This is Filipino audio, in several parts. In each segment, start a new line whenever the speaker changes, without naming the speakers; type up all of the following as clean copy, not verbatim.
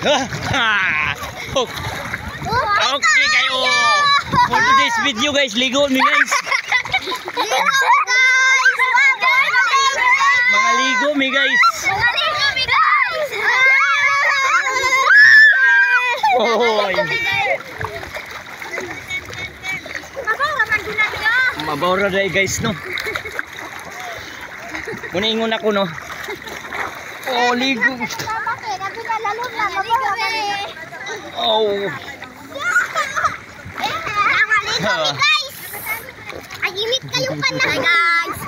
Okay kayo. For today's video guys, ligo mi guys. Mga ligo mi guys. Oy. Mabawra dai guys no. Muna ingon ako no. Oh, ligo. Oh.
Guys. Ayimik kayo ka na guys.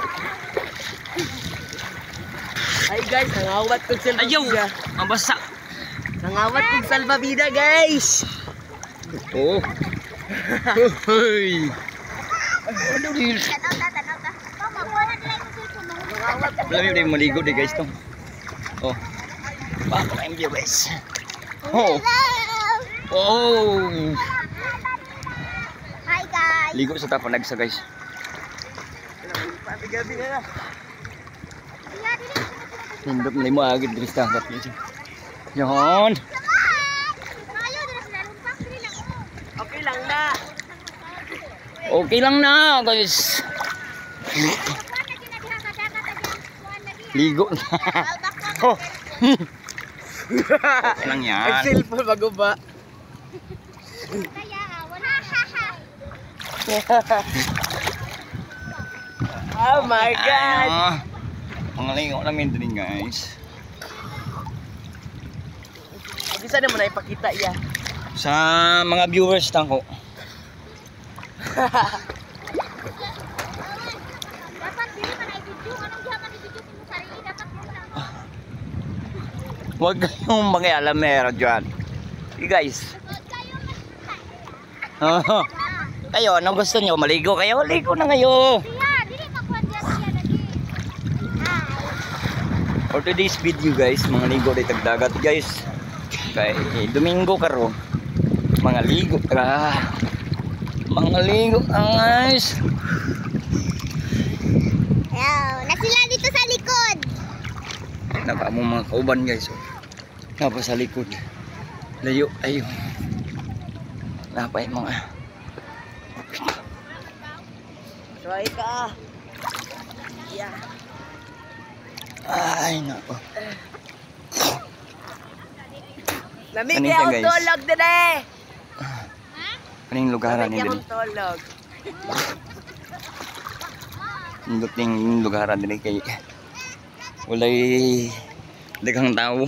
Ay guys, nangawat kong salbabida.
Ayaw, mabasa.
Nangawat kong salbabida guys.
Oh. Hoy. Ano din? Alam mo maligo di guys to. Oh. Baka na yung guys. Oh. Oh.
Hi guys.
Ligo sa tapanag sa guys.
Gabi na.
Hindot na mo agad diri sa dagat guys. Yon.
Okay lang na.
Okay lang na guys. Ligo na. Oh. Okay lang yan.
Nag-cellphone bago ba? Oh my God!
Mga lingo namin din guys.
Isa naman na ipakita iya.
Sa mga viewers tangko.
Dapat dili man ay video, anong gihaman ni video mo sarili dapat mo na.
Huwag kayong mangialamero dyan. Hey guys. Kayo, anong gusto nyo? Maligo kayo? Ligo na kayo.
Dili makuan diyan siya lagi.
For today's video guys, mga ligo dito dagat guys. Kay Domingo karon. Mga ligo ka. Mga ligo guys.
Na sila dito sa likod.
Napa mo mga kauban guys. Napa sa likod. Layo ayo. Napa yung mga
Try ka. Yeah.
ay nako.
Lamig
Kanina,
niya
guys.
ang tulog din eh.
Kaning lugaran
Lamig
ni
niya
dili.
ang tulog.
Indot ning lugaran dili kay walay daghang tao.